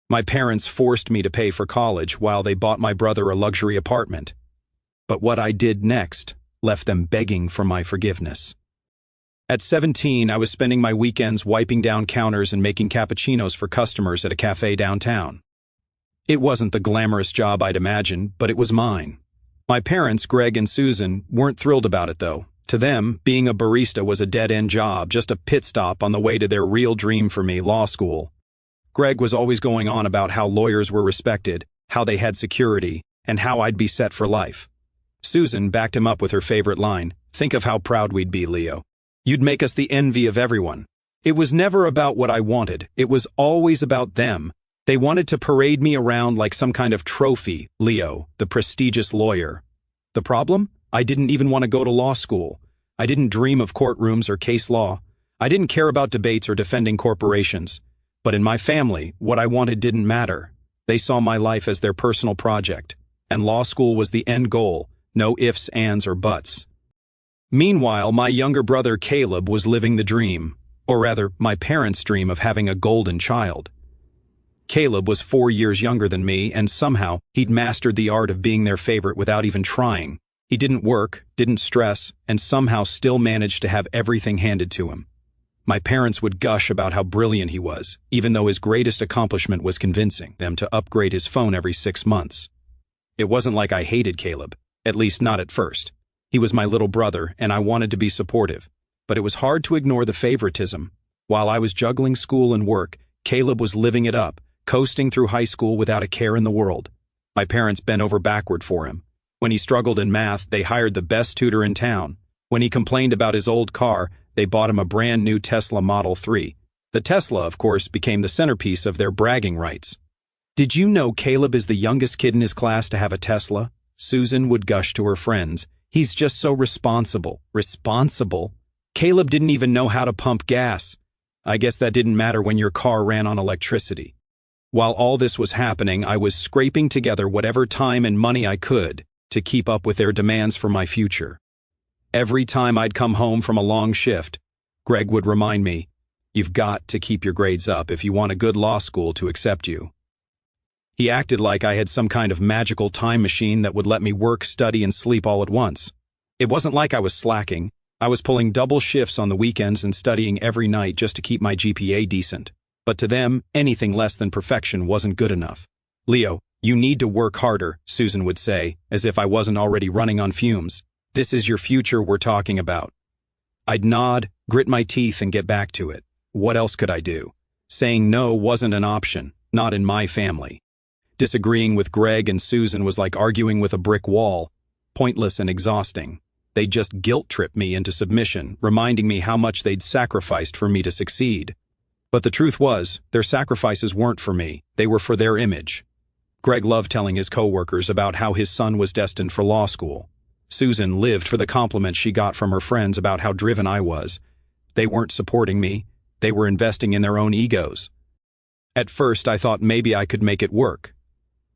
My parents forced me to pay for college while they bought my brother a luxury apartment. But what I did next left them begging for my forgiveness. At 17, I was spending my weekends wiping down counters and making cappuccinos for customers at a cafe downtown. It wasn't the glamorous job I'd imagined, but it was mine. My parents, Greg and Susan, weren't thrilled about it though. To them, being a barista was a dead-end job, just a pit stop on the way to their real dream for me, law school. Greg was always going on about how lawyers were respected, how they had security, and how I'd be set for life. Susan backed him up with her favorite line, "Think of how proud we'd be, Leo. You'd make us the envy of everyone." It was never about what I wanted, it was always about them. They wanted to parade me around like some kind of trophy, Leo, the prestigious lawyer. The problem? I didn't even want to go to law school. I didn't dream of courtrooms or case law. I didn't care about debates or defending corporations. But in my family, what I wanted didn't matter. They saw my life as their personal project, and law school was the end goal, no ifs, ands, or buts. Meanwhile, my younger brother Caleb was living the dream, or rather, my parents' dream of having a golden child. Caleb was 4 years younger than me, and somehow he'd mastered the art of being their favorite without even trying. He didn't work, didn't stress, and somehow still managed to have everything handed to him. My parents would gush about how brilliant he was, even though his greatest accomplishment was convincing them to upgrade his phone every 6 months. It wasn't like I hated Caleb, at least not at first. He was my little brother, and I wanted to be supportive. But it was hard to ignore the favoritism. While I was juggling school and work, Caleb was living it up, coasting through high school without a care in the world. My parents bent over backward for him. When he struggled in math, they hired the best tutor in town. When he complained about his old car, they bought him a brand new Tesla Model 3. The Tesla, of course, became the centerpiece of their bragging rights. "Did you know Caleb is the youngest kid in his class to have a Tesla?" Susan would gush to her friends. "He's just so responsible." Responsible? Caleb didn't even know how to pump gas. I guess that didn't matter when your car ran on electricity. While all this was happening, I was scraping together whatever time and money I could to keep up with their demands for my future. Every time I'd come home from a long shift, Greg would remind me, "You've got to keep your grades up if you want a good law school to accept you." He acted like I had some kind of magical time machine that would let me work, study, and sleep all at once. It wasn't like I was slacking. I was pulling double shifts on the weekends and studying every night just to keep my GPA decent. But to them, anything less than perfection wasn't good enough. "Leo, you need to work harder," Susan would say, as if I wasn't already running on fumes. "This is your future we're talking about." I'd nod, grit my teeth, and get back to it. What else could I do? Saying no wasn't an option, not in my family. Disagreeing with Greg and Susan was like arguing with a brick wall, pointless and exhausting. They'd just guilt-trip me into submission, reminding me how much they'd sacrificed for me to succeed. But the truth was, their sacrifices weren't for me, they were for their image. Greg loved telling his coworkers about how his son was destined for law school. Susan lived for the compliments she got from her friends about how driven I was. They weren't supporting me, they were investing in their own egos. At first, I thought maybe I could make it work.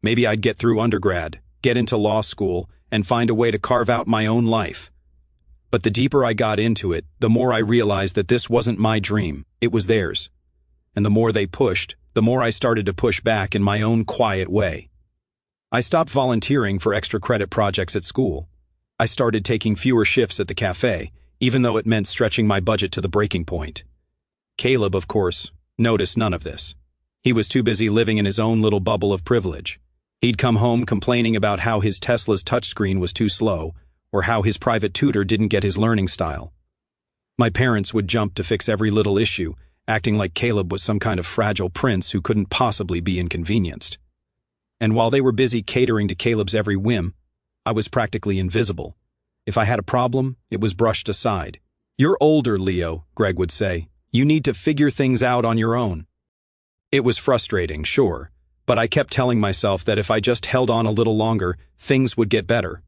Maybe I'd get through undergrad, get into law school, and find a way to carve out my own life. But the deeper I got into it, the more I realized that this wasn't my dream, it was theirs. And the more they pushed, the more I started to push back in my own quiet way. I stopped volunteering for extra credit projects at school. I started taking fewer shifts at the cafe, even though it meant stretching my budget to the breaking point. Caleb, of course, noticed none of this. He was too busy living in his own little bubble of privilege. He'd come home complaining about how his Tesla's touchscreen was too slow, or how his private tutor didn't get his learning style. My parents would jump to fix every little issue, acting like Caleb was some kind of fragile prince who couldn't possibly be inconvenienced. And while they were busy catering to Caleb's every whim, I was practically invisible. If I had a problem, it was brushed aside. "You're older, Leo," Greg would say. "You need to figure things out on your own." It was frustrating, sure, but I kept telling myself that if I just held on a little longer, things would get better.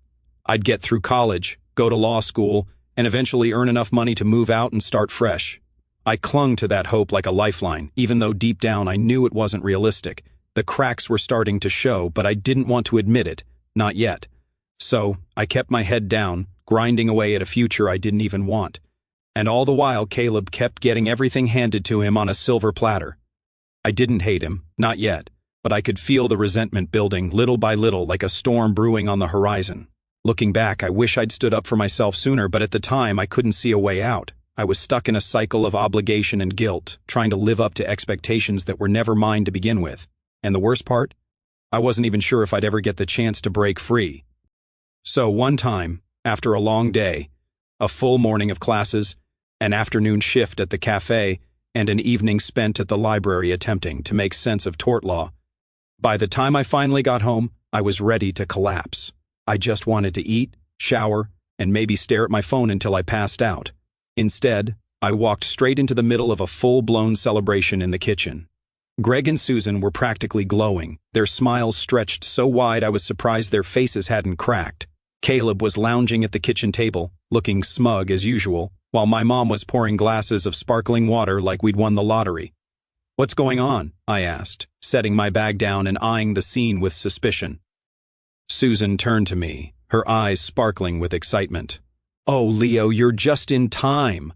I'd get through college, go to law school, and eventually earn enough money to move out and start fresh. I clung to that hope like a lifeline, even though deep down I knew it wasn't realistic. The cracks were starting to show, but I didn't want to admit it, not yet. So, I kept my head down, grinding away at a future I didn't even want. And all the while, Caleb kept getting everything handed to him on a silver platter. I didn't hate him, not yet, but I could feel the resentment building little by little like a storm brewing on the horizon. Looking back, I wish I'd stood up for myself sooner, but at the time I couldn't see a way out. I was stuck in a cycle of obligation and guilt, trying to live up to expectations that were never mine to begin with. And the worst part? I wasn't even sure if I'd ever get the chance to break free. So one time, after a long day, a full morning of classes, an afternoon shift at the cafe, and an evening spent at the library attempting to make sense of tort law, by the time I finally got home, I was ready to collapse. I just wanted to eat, shower, and maybe stare at my phone until I passed out. Instead, I walked straight into the middle of a full-blown celebration in the kitchen. Greg and Susan were practically glowing, their smiles stretched so wide I was surprised their faces hadn't cracked. Caleb was lounging at the kitchen table, looking smug as usual, while my mom was pouring glasses of sparkling water like we'd won the lottery. "What's going on?" I asked, setting my bag down and eyeing the scene with suspicion. Susan turned to me, her eyes sparkling with excitement. "Oh, Leo, you're just in time.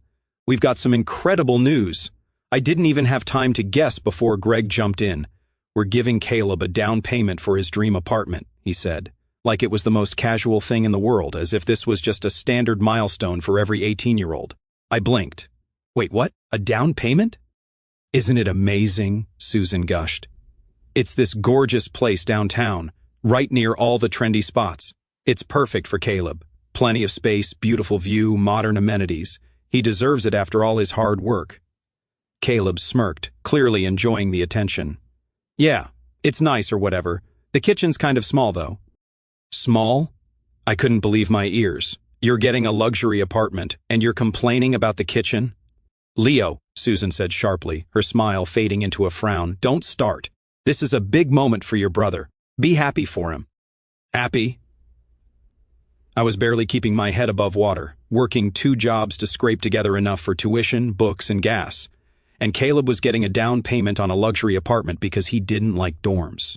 We've got some incredible news." I didn't even have time to guess before Greg jumped in. "We're giving Caleb a down payment for his dream apartment," he said, like it was the most casual thing in the world, as if this was just a standard milestone for every 18-year-old. I blinked. "Wait, what? A down payment?" "Isn't it amazing?" Susan gushed. "It's this gorgeous place downtown, right near all the trendy spots. It's perfect for Caleb. Plenty of space, beautiful view, modern amenities. He deserves it after all his hard work." Caleb smirked, clearly enjoying the attention. "Yeah, it's nice or whatever. The kitchen's kind of small, though." "Small?" I couldn't believe my ears. "You're getting a luxury apartment, and you're complaining about the kitchen?" "Leo," Susan said sharply, her smile fading into a frown, "don't start. This is a big moment for your brother. Be happy for him." "Happy?" I was barely keeping my head above water, working 2 jobs to scrape together enough for tuition, books, and gas. And Caleb was getting a down payment on a luxury apartment because he didn't like dorms.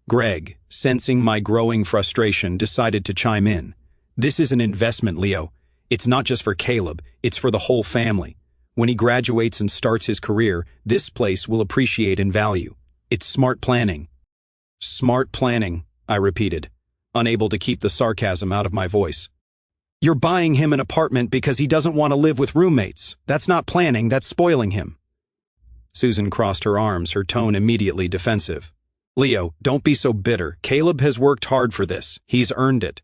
Greg, sensing my growing frustration, decided to chime in. "This is an investment, Leo. It's not just for Caleb, it's for the whole family. When he graduates and starts his career, this place will appreciate in value. It's smart planning." "Smart planning," I repeated, unable to keep the sarcasm out of my voice. "You're buying him an apartment because he doesn't want to live with roommates. That's not planning, that's spoiling him." Susan crossed her arms, her tone immediately defensive. "Leo, don't be so bitter. Caleb has worked hard for this. He's earned it."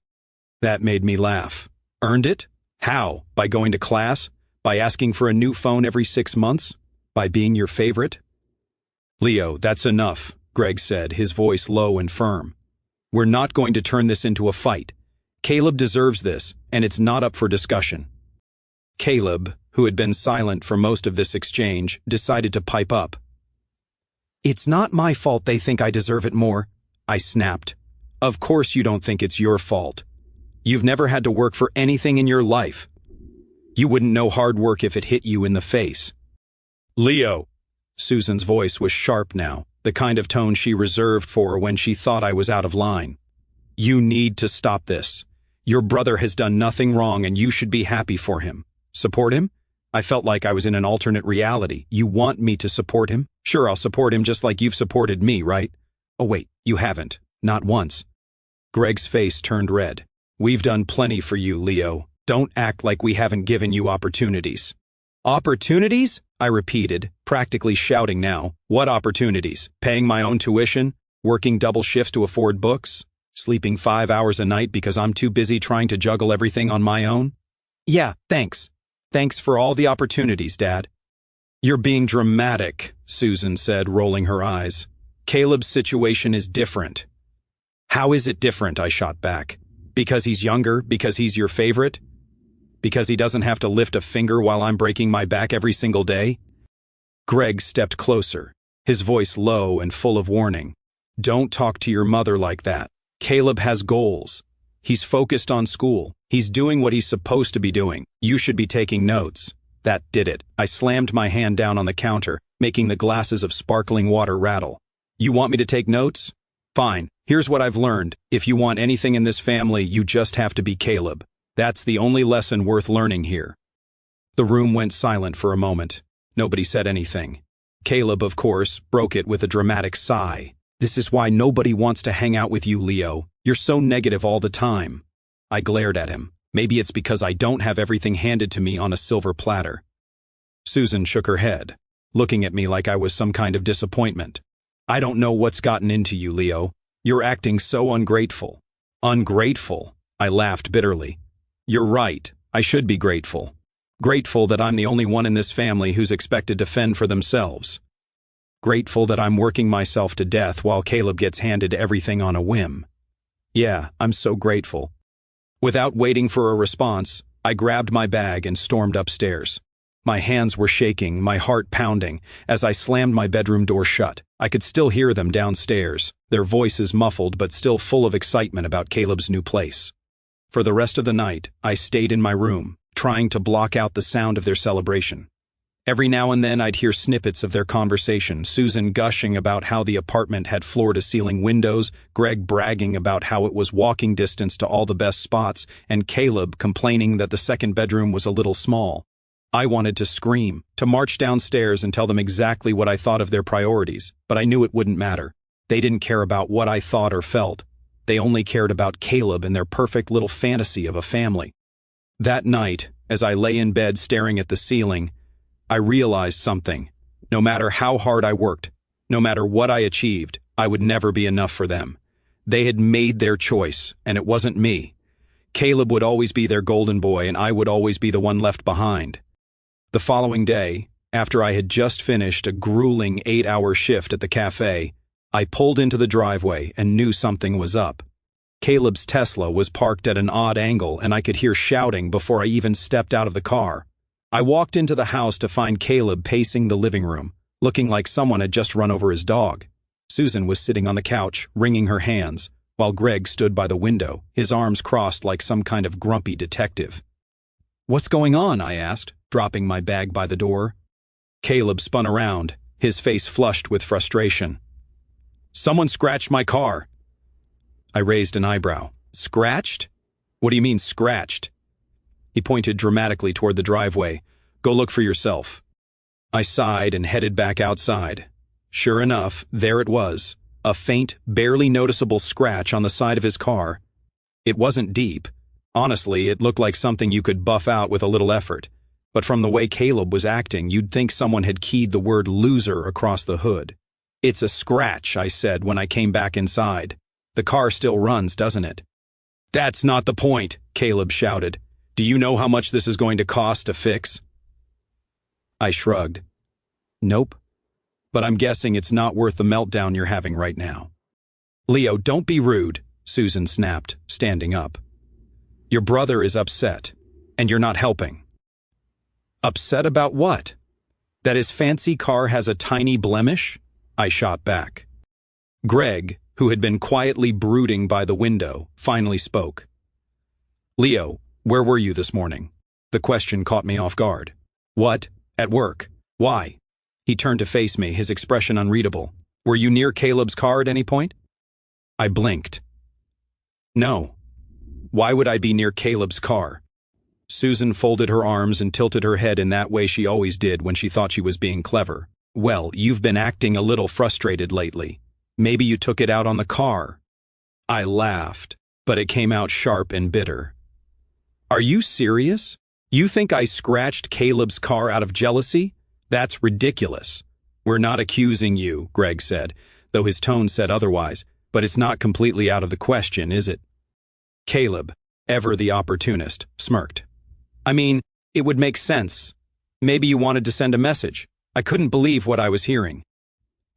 That made me laugh. "Earned it? How? By going to class? By asking for a new phone every 6 months? By being your favorite?" "Leo, that's enough," Greg said, his voice low and firm. "We're not going to turn this into a fight. Caleb deserves this, and it's not up for discussion." Caleb, who had been silent for most of this exchange, decided to pipe up. "It's not my fault they think I deserve it more," I snapped. "Of course you don't think it's your fault. You've never had to work for anything in your life. You wouldn't know hard work if it hit you in the face." "Leo!" Susan's voice was sharp now, the kind of tone she reserved for when she thought I was out of line. "You need to stop this. Your brother has done nothing wrong and you should be happy for him. Support him?" I felt like I was in an alternate reality. "You want me to support him? Sure, I'll support him just like you've supported me, right?" "Oh wait, you haven't. Not once." Greg's face turned red. "We've done plenty for you, Leo. Don't act like we haven't given you opportunities." "Opportunities?" I repeated, practically shouting now. "What opportunities? Paying my own tuition? Working double shifts to afford books? Sleeping 5 hours a night because I'm too busy trying to juggle everything on my own?" "Yeah, thanks. Thanks for all the opportunities, Dad." "You're being dramatic," Susan said, rolling her eyes. "Caleb's situation is different." "How is it different?" I shot back. "Because he's younger? Because he's your favorite? Because he doesn't have to lift a finger while I'm breaking my back every single day?" Greg stepped closer, his voice low and full of warning. "Don't talk to your mother like that. Caleb has goals. He's focused on school. He's doing what he's supposed to be doing. You should be taking notes." That did it. I slammed my hand down on the counter, making the glasses of sparkling water rattle. "You want me to take notes? Fine. Here's what I've learned. If you want anything in this family, you just have to be Caleb. That's the only lesson worth learning here." The room went silent for a moment. Nobody said anything. Caleb, of course, broke it with a dramatic sigh. This is why nobody wants to hang out with you, Leo. You're so negative all the time. I glared at him. Maybe it's because I don't have everything handed to me on a silver platter. Susan shook her head, looking at me like I was some kind of disappointment. I don't know what's gotten into you, Leo. You're acting so ungrateful. Ungrateful? I laughed bitterly. You're right. I should be grateful. Grateful that I'm the only one in this family who's expected to fend for themselves. Grateful that I'm working myself to death while Caleb gets handed everything on a whim. Yeah, I'm so grateful. Without waiting for a response, I grabbed my bag and stormed upstairs. My hands were shaking, my heart pounding, as I slammed my bedroom door shut. I could still hear them downstairs, their voices muffled but still full of excitement about Caleb's new place. For the rest of the night, I stayed in my room, trying to block out the sound of their celebration. Every now and then I'd hear snippets of their conversation, Susan gushing about how the apartment had floor-to-ceiling windows, Greg bragging about how it was walking distance to all the best spots, and Caleb complaining that the second bedroom was a little small. I wanted to scream, to march downstairs and tell them exactly what I thought of their priorities, but I knew it wouldn't matter. They didn't care about what I thought or felt. They only cared about Caleb and their perfect little fantasy of a family. That night, as I lay in bed staring at the ceiling, I realized something. No matter how hard I worked, no matter what I achieved, I would never be enough for them. They had made their choice, and it wasn't me. Caleb would always be their golden boy, and I would always be the one left behind. The following day, after I had just finished a grueling 8-hour shift at the cafe, I pulled into the driveway and knew something was up. Caleb's Tesla was parked at an odd angle, and I could hear shouting before I even stepped out of the car. I walked into the house to find Caleb pacing the living room, looking like someone had just run over his dog. Susan was sitting on the couch, wringing her hands, while Greg stood by the window, his arms crossed like some kind of grumpy detective. "What's going on?" I asked, dropping my bag by the door. Caleb spun around, his face flushed with frustration. "Someone scratched my car." I raised an eyebrow. "Scratched? What do you mean, scratched?" He pointed dramatically toward the driveway. "Go look for yourself." I sighed and headed back outside. Sure enough, there it was, a faint, barely noticeable scratch on the side of his car. It wasn't deep. Honestly, it looked like something you could buff out with a little effort. But from the way Caleb was acting, you'd think someone had keyed the word loser across the hood. "It's a scratch," I said when I came back inside. "The car still runs, doesn't it?" "That's not the point," Caleb shouted. "Do you know how much this is going to cost to fix?" I shrugged. "Nope. But I'm guessing it's not worth the meltdown you're having right now." "Leo, don't be rude," Susan snapped, standing up. "Your brother is upset, and you're not helping." "Upset about what? That his fancy car has a tiny blemish?" I shot back. Greg, who had been quietly brooding by the window, finally spoke. "Leo, where were you this morning?" The question caught me off guard. "What? At work? Why?" He turned to face me, his expression unreadable. "Were you near Caleb's car at any point?" I blinked. "No. Why would I be near Caleb's car?" Susan folded her arms and tilted her head in that way she always did when she thought she was being clever. "Well, you've been acting a little frustrated lately. Maybe you took it out on the car." I laughed, but it came out sharp and bitter. "Are you serious? You think I scratched Caleb's car out of jealousy? That's ridiculous." "We're not accusing you," Greg said, though his tone said otherwise, "but it's not completely out of the question, is it?" Caleb, ever the opportunist, smirked. "I mean, it would make sense. Maybe you wanted to send a message. I couldn't believe what I was hearing."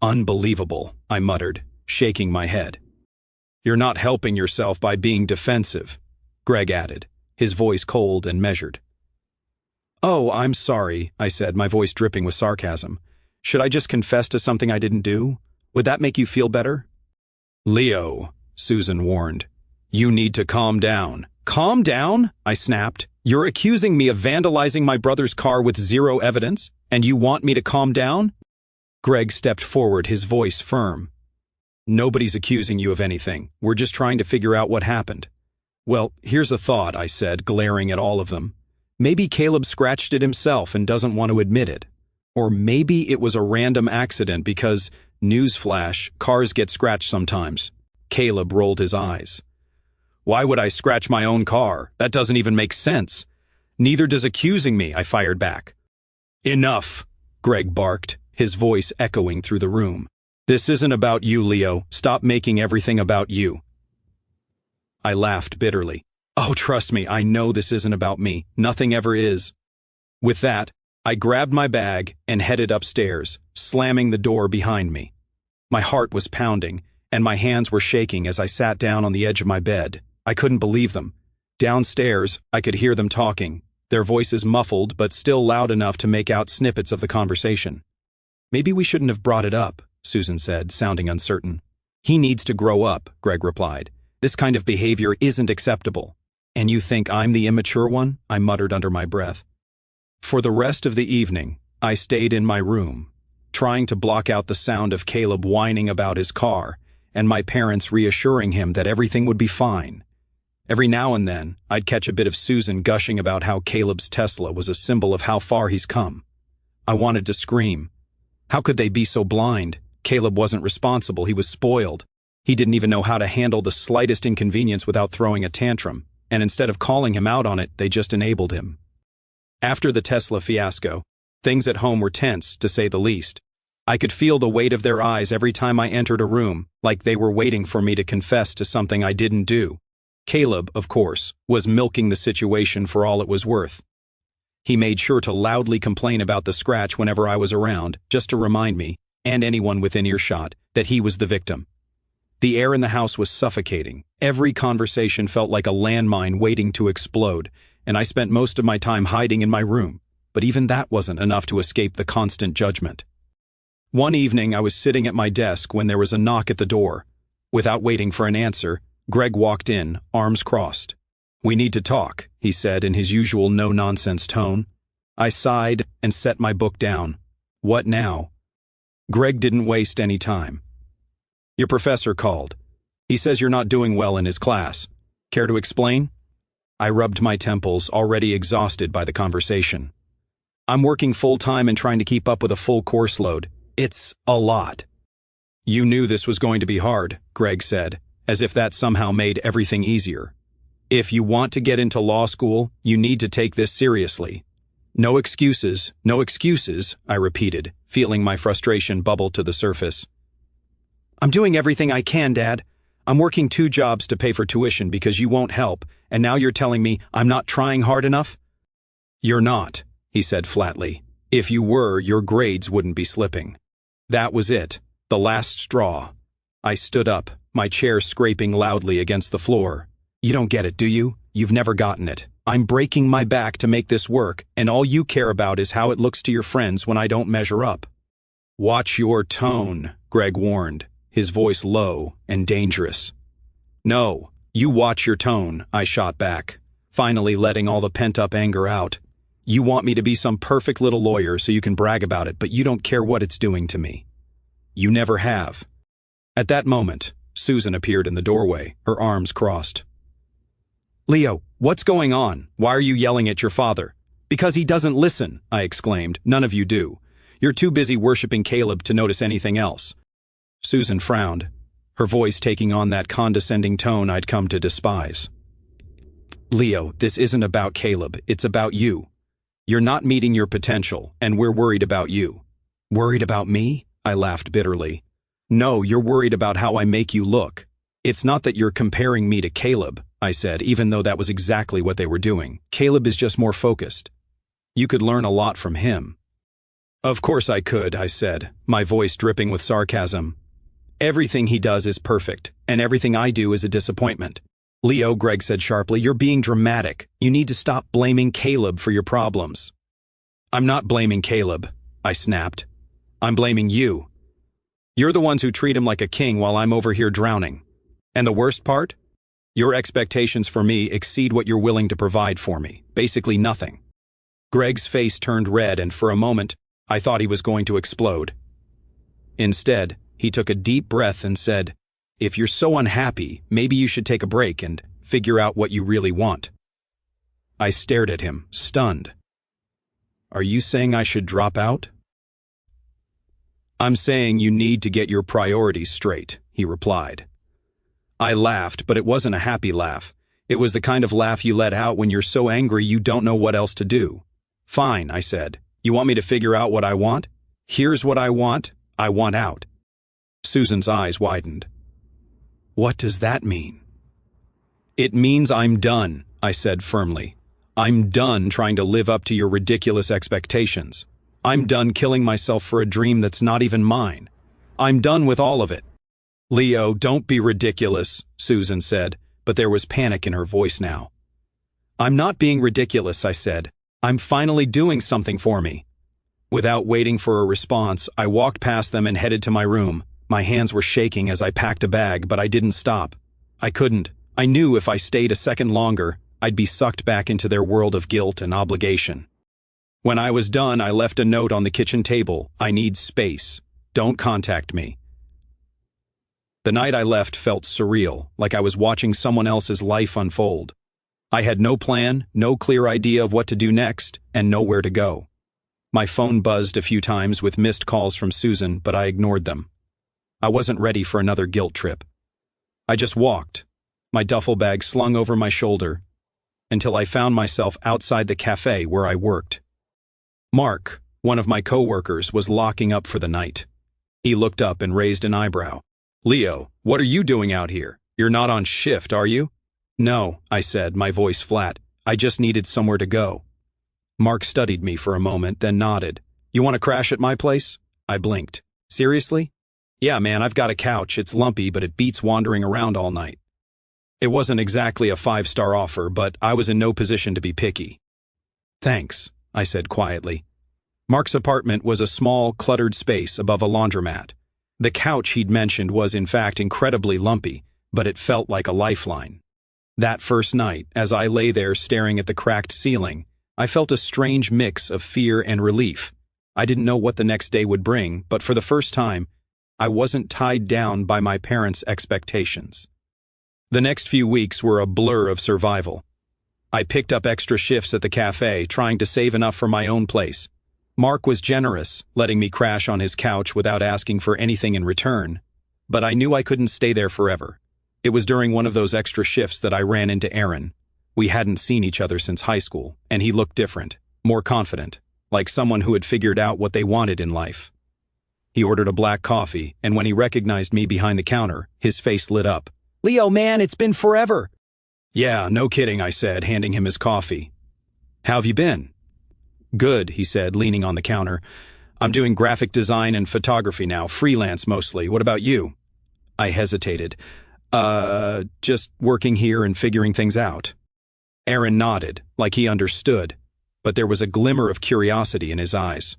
"Unbelievable," I muttered, shaking my head. "You're not helping yourself by being defensive," Greg added, his voice cold and measured. "Oh, I'm sorry," I said, my voice dripping with sarcasm. "Should I just confess to something I didn't do? Would that make you feel better?" "Leo," Susan warned, "you need to calm down." "Calm down?" I snapped. "You're accusing me of vandalizing my brother's car with zero evidence, and you want me to calm down?" Greg stepped forward, his voice firm. "Nobody's accusing you of anything. We're just trying to figure out what happened." "Well, here's a thought," I said, glaring at all of them. "Maybe Caleb scratched it himself and doesn't want to admit it. Or maybe it was a random accident because Newsflash, cars get scratched sometimes. Caleb rolled his eyes. Why would I scratch my own car? That doesn't even make sense. Neither does accusing me, I fired back. Enough, Greg barked, his voice echoing through the room. This isn't about you, Leo. Stop making everything about you. I laughed bitterly. Oh, trust me, I know this isn't about me. Nothing ever is. With that, I grabbed my bag and headed upstairs, slamming the door behind me. My heart was pounding, and my hands were shaking as I sat down on the edge of my bed. I couldn't believe them. Downstairs, I could hear them talking, their voices muffled but still loud enough to make out snippets of the conversation. Maybe we shouldn't have brought it up, Susan said, sounding uncertain. He needs to grow up, Greg replied. This kind of behavior isn't acceptable. And you think I'm the immature one? I muttered under my breath. For the rest of the evening, I stayed in my room, trying to block out the sound of Caleb whining about his car and my parents reassuring him that everything would be fine. Every now and then, I'd catch a bit of Susan gushing about how Caleb's Tesla was a symbol of how far he's come. I wanted to scream. How could they be so blind? Caleb wasn't responsible, he was spoiled. He didn't even know how to handle the slightest inconvenience without throwing a tantrum, and instead of calling him out on it, they just enabled him. After the Tesla fiasco, things at home were tense, to say the least. I could feel the weight of their eyes every time I entered a room, like they were waiting for me to confess to something I didn't do. Caleb, of course, was milking the situation for all it was worth. He made sure to loudly complain about the scratch whenever I was around, just to remind me, and anyone within earshot, that he was the victim. The air in the house was suffocating. Every conversation felt like a landmine waiting to explode, and I spent most of my time hiding in my room, but even that wasn't enough to escape the constant judgment. One evening, I was sitting at my desk when there was a knock at the door. Without waiting for an answer, Greg walked in, arms crossed. We need to talk, he said in his usual no-nonsense tone. I sighed and set my book down. What now? Greg didn't waste any time. Your professor called. He says you're not doing well in his class. Care to explain? I rubbed my temples, already exhausted by the conversation. I'm working full-time and trying to keep up with a full course load. It's a lot. You knew this was going to be hard, Greg said, as if that somehow made everything easier. If you want to get into law school, you need to take this seriously. No excuses, I repeated, feeling my frustration bubble to the surface. I'm doing everything I can, Dad. I'm working 2 jobs to pay for tuition because you won't help, and now you're telling me I'm not trying hard enough? You're not, he said flatly. If you were, your grades wouldn't be slipping. That was it, the last straw. I stood up, my chair scraping loudly against the floor. You don't get it, do you? You've never gotten it. I'm breaking my back to make this work, and all you care about is how it looks to your friends when I don't measure up. Watch your tone, Greg warned, his voice low and dangerous. No, you watch your tone, I shot back, finally letting all the pent-up anger out. You want me to be some perfect little lawyer so you can brag about it, but you don't care what it's doing to me. You never have. At that moment, Susan appeared in the doorway, her arms crossed. Leo, what's going on? Why are you yelling at your father? Because he doesn't listen, I exclaimed. None of you do. You're too busy worshiping Caleb to notice anything else. Susan frowned, her voice taking on that condescending tone I'd come to despise. Leo, this isn't about Caleb, it's about you. You're not meeting your potential, and we're worried about you. Worried about me? I laughed bitterly. No, you're worried about how I make you look. It's not that you're comparing me to Caleb, I said, even though that was exactly what they were doing. Caleb is just more focused. You could learn a lot from him. Of course I could, I said, my voice dripping with sarcasm. Everything he does is perfect, and everything I do is a disappointment. Leo, Greg said sharply, you're being dramatic. You need to stop blaming Caleb for your problems. I'm not blaming Caleb, I snapped. I'm blaming you. You're the ones who treat him like a king while I'm over here drowning. And the worst part? Your expectations for me exceed what you're willing to provide for me. Basically nothing. Greg's face turned red, and for a moment, I thought he was going to explode. Instead, he took a deep breath and said, If you're so unhappy, maybe you should take a break and figure out what you really want. I stared at him, stunned. Are you saying I should drop out? I'm saying you need to get your priorities straight, he replied. I laughed, but it wasn't a happy laugh. It was the kind of laugh you let out when you're so angry you don't know what else to do. Fine, I said. You want me to figure out what I want? Here's what I want out. Susan's eyes widened. What does that mean? It means I'm done, I said firmly. I'm done trying to live up to your ridiculous expectations. I'm done killing myself for a dream that's not even mine. I'm done with all of it. Leo, don't be ridiculous, Susan said, but there was panic in her voice now. I'm not being ridiculous, I said. I'm finally doing something for me. Without waiting for a response, I walked past them and headed to my room. My hands were shaking as I packed a bag, but I didn't stop. I couldn't. I knew if I stayed a second longer, I'd be sucked back into their world of guilt and obligation. When I was done, I left a note on the kitchen table. I need space. Don't contact me. The night I left felt surreal, like I was watching someone else's life unfold. I had no plan, no clear idea of what to do next, and nowhere to go. My phone buzzed a few times with missed calls from Susan, but I ignored them. I wasn't ready for another guilt trip. I just walked, my duffel bag slung over my shoulder, until I found myself outside the cafe where I worked. Mark, one of my coworkers, was locking up for the night. He looked up and raised an eyebrow. Leo, what are you doing out here? You're not on shift, are you? No, I said, my voice flat. I just needed somewhere to go. Mark studied me for a moment, then nodded. You want to crash at my place? I blinked. Seriously? Yeah, man, I've got a couch. It's lumpy, but it beats wandering around all night. It wasn't exactly a 5-star offer, but I was in no position to be picky. Thanks, I said quietly. Mark's apartment was a small, cluttered space above a laundromat. The couch he'd mentioned was in fact incredibly lumpy, but it felt like a lifeline. That first night, as I lay there staring at the cracked ceiling, I felt a strange mix of fear and relief. I didn't know what the next day would bring, but for the first time, I wasn't tied down by my parents' expectations. The next few weeks were a blur of survival. I picked up extra shifts at the cafe, trying to save enough for my own place. Mark was generous, letting me crash on his couch without asking for anything in return, but I knew I couldn't stay there forever. It was during one of those extra shifts that I ran into Aaron. We hadn't seen each other since high school, and he looked different, more confident, like someone who had figured out what they wanted in life. He ordered a black coffee, and when he recognized me behind the counter, his face lit up. Leo, man, it's been forever. Yeah, no kidding, I said, handing him his coffee. How have you been? Good, he said, leaning on the counter. I'm doing graphic design and photography now, freelance mostly. What about you? I hesitated. Just working here and figuring things out. Aaron nodded, like he understood, but there was a glimmer of curiosity in his eyes.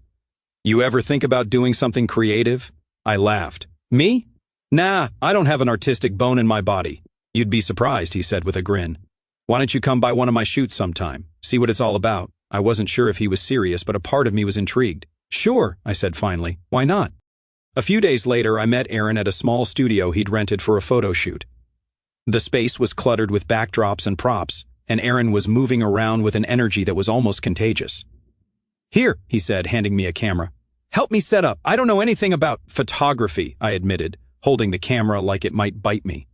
You ever think about doing something creative? I laughed. Me? Nah, I don't have an artistic bone in my body. You'd be surprised, he said with a grin. Why don't you come by one of my shoots sometime? See what it's all about. I wasn't sure if he was serious, but a part of me was intrigued. Sure, I said finally. Why not? A few days later, I met Aaron at a small studio he'd rented for a photo shoot. The space was cluttered with backdrops and props, and Aaron was moving around with an energy that was almost contagious. Here, he said, handing me a camera. Help me set up. I don't know anything about photography, I admitted, holding the camera like it might bite me.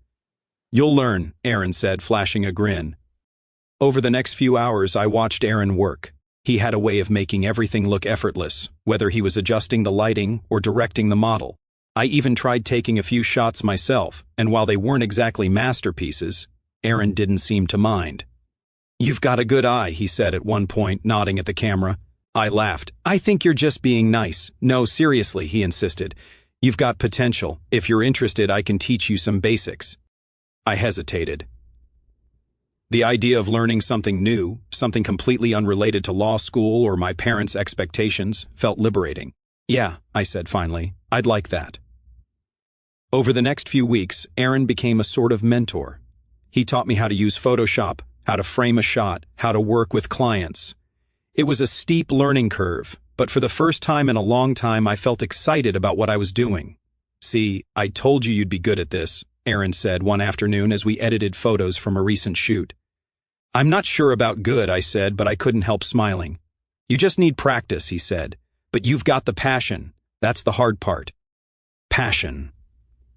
You'll learn, Aaron said, flashing a grin. Over the next few hours, I watched Aaron work. He had a way of making everything look effortless, whether he was adjusting the lighting or directing the model. I even tried taking a few shots myself, and while they weren't exactly masterpieces, Aaron didn't seem to mind. You've got a good eye, he said at one point, nodding at the camera. I laughed. I think you're just being nice. No, seriously, he insisted. You've got potential. If you're interested, I can teach you some basics. I hesitated. The idea of learning something new, something completely unrelated to law school or my parents' expectations, felt liberating. Yeah, I said finally, I'd like that. Over the next few weeks, Aaron became a sort of mentor. He taught me how to use Photoshop, how to frame a shot, how to work with clients. It was a steep learning curve, but for the first time in a long time, I felt excited about what I was doing. See, I told you you'd be good at this, Aaron said one afternoon as we edited photos from a recent shoot. I'm not sure about good, I said, but I couldn't help smiling. You just need practice, he said. But you've got the passion. That's the hard part. Passion.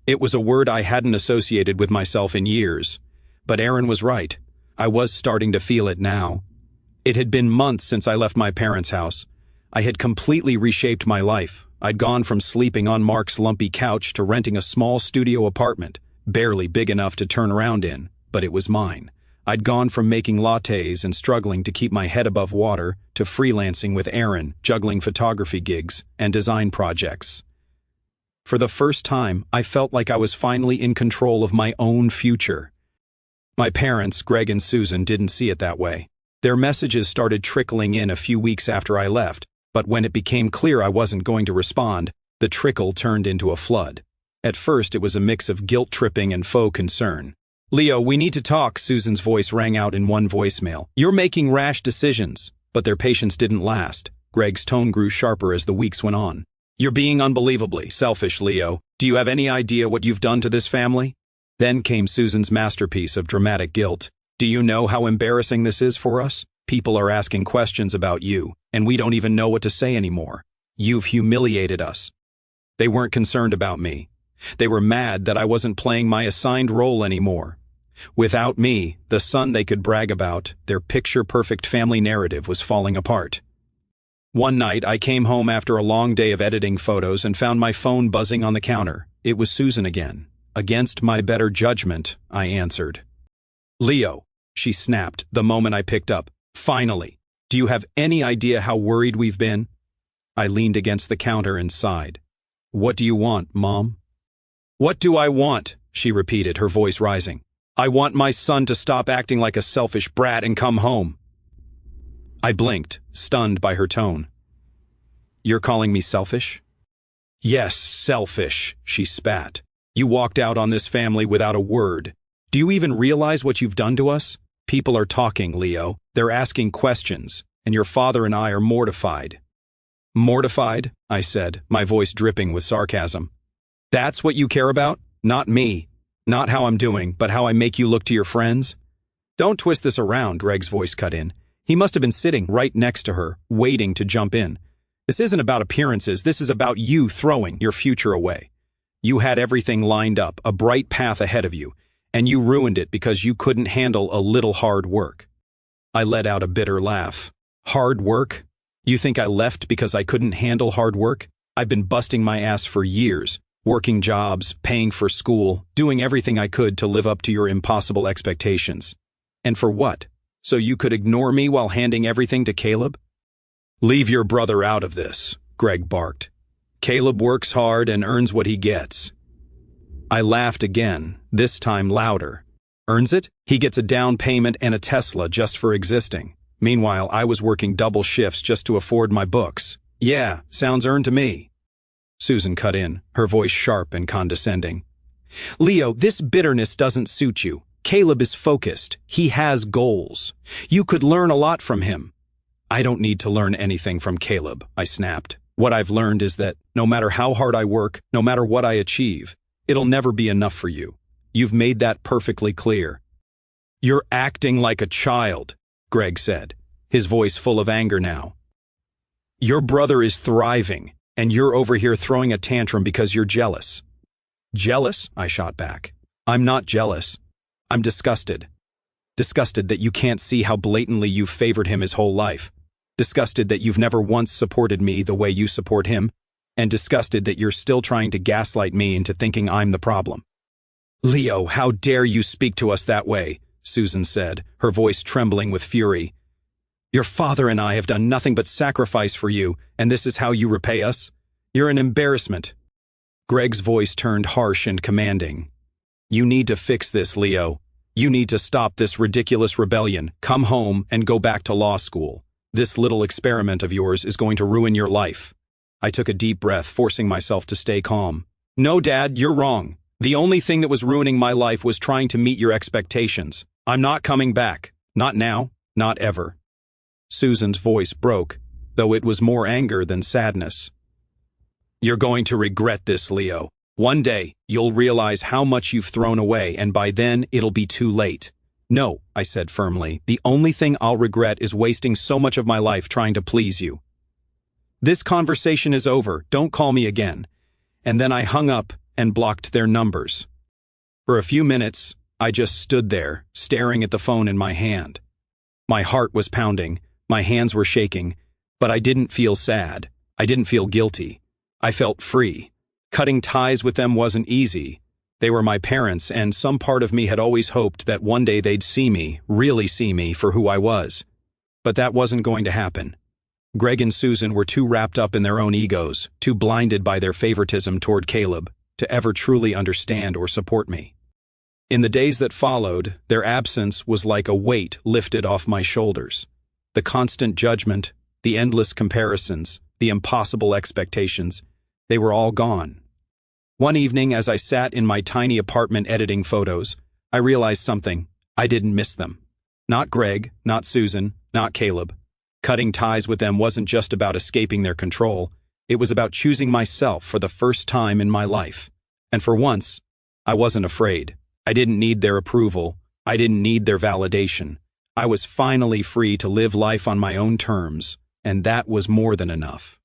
It was a word I hadn't associated with myself in years. But Aaron was right. I was starting to feel it now. It had been months since I left my parents' house. I had completely reshaped my life. I'd gone from sleeping on Mark's lumpy couch to renting a small studio apartment, barely big enough to turn around in, but it was mine. I'd gone from making lattes and struggling to keep my head above water to freelancing with Aaron, juggling photography gigs and design projects. For the first time, I felt like I was finally in control of my own future. My parents, Greg and Susan, didn't see it that way. Their messages started trickling in a few weeks after I left, but when it became clear I wasn't going to respond, the trickle turned into a flood. At first, it was a mix of guilt-tripping and faux concern. "Leo, we need to talk," Susan's voice rang out in one voicemail. "You're making rash decisions." But their patience didn't last. Greg's tone grew sharper as the weeks went on. "You're being unbelievably selfish, Leo. Do you have any idea what you've done to this family?" Then came Susan's masterpiece of dramatic guilt. "Do you know how embarrassing this is for us? People are asking questions about you, and we don't even know what to say anymore. You've humiliated us." They weren't concerned about me. They were mad that I wasn't playing my assigned role anymore. Without me, the son they could brag about, their picture-perfect family narrative was falling apart. One night, I came home after a long day of editing photos and found my phone buzzing on the counter. It was Susan again. Against my better judgment, I answered. "Leo," she snapped the moment I picked up. "Finally. Do you have any idea how worried we've been?" I leaned against the counter and sighed. "What do you want, Mom?" "What do I want?" she repeated, her voice rising. "I want my son to stop acting like a selfish brat and come home." I blinked, stunned by her tone. "You're calling me selfish?" "Yes, selfish," she spat. "You walked out on this family without a word. Do you even realize what you've done to us? People are talking, Leo. They're asking questions, and your father and I are mortified." "Mortified?" I said, my voice dripping with sarcasm. "That's what you care about? Not me. Not how I'm doing, but how I make you look to your friends?" "Don't twist this around," Greg's voice cut in. He must have been sitting right next to her, waiting to jump in. "This isn't about appearances, this is about you throwing your future away. You had everything lined up, a bright path ahead of you, and you ruined it because you couldn't handle a little hard work." I let out a bitter laugh. "Hard work? You think I left because I couldn't handle hard work? I've been busting my ass for years, working jobs, paying for school, doing everything I could to live up to your impossible expectations. And for what? So you could ignore me while handing everything to Caleb?" "Leave your brother out of this," Greg barked. "Caleb works hard and earns what he gets." I laughed again, this time louder. "Earns it? He gets a down payment and a Tesla just for existing. Meanwhile, I was working double shifts just to afford my books. Yeah, sounds earned to me." Susan cut in, her voice sharp and condescending. "Leo, this bitterness doesn't suit you. Caleb is focused. He has goals. You could learn a lot from him." "I don't need to learn anything from Caleb," I snapped. "What I've learned is that no matter how hard I work, no matter what I achieve, it'll never be enough for you. You've made that perfectly clear." "You're acting like a child," Greg said, his voice full of anger now. "Your brother is thriving, and you're over here throwing a tantrum because you're jealous." "Jealous?" I shot back. "I'm not jealous. I'm disgusted. Disgusted that you can't see how blatantly you've favored him his whole life. Disgusted that you've never once supported me the way you support him. And disgusted that you're still trying to gaslight me into thinking I'm the problem." "Leo, how dare you speak to us that way?" Susan said, her voice trembling with fury. "Your father and I have done nothing but sacrifice for you, and this is how you repay us? You're an embarrassment." Greg's voice turned harsh and commanding. "You need to fix this, Leo. You need to stop this ridiculous rebellion, come home, and go back to law school. This little experiment of yours is going to ruin your life." I took a deep breath, forcing myself to stay calm. "No, Dad, you're wrong. The only thing that was ruining my life was trying to meet your expectations. I'm not coming back. Not now. Not ever." Susan's voice broke, though it was more anger than sadness. "You're going to regret this, Leo. One day, you'll realize how much you've thrown away, and by then, it'll be too late." "No," I said firmly. "The only thing I'll regret is wasting so much of my life trying to please you. This conversation is over. Don't call me again. and then I hung up and blocked their numbers. For a few minutes, I just stood there, staring at the phone in my hand. My heart was pounding, my hands were shaking, but I didn't feel sad. I didn't feel guilty. I felt free. Cutting ties with them wasn't easy. They were my parents, and some part of me had always hoped that one day they'd see me, really see me, for who I was. But that wasn't going to happen. Greg and Susan were too wrapped up in their own egos, too blinded by their favoritism toward Caleb, to ever truly understand or support me. In the days that followed, their absence was like a weight lifted off my shoulders. The constant judgment, the endless comparisons, the impossible expectations, they were all gone. One evening, as I sat in my tiny apartment editing photos, I realized something. I didn't miss them. Not Greg, not Susan, not Caleb. Cutting ties with them wasn't just about escaping their control. It was about choosing myself for the first time in my life. And for once, I wasn't afraid. I didn't need their approval. I didn't need their validation. I was finally free to live life on my own terms, and that was more than enough.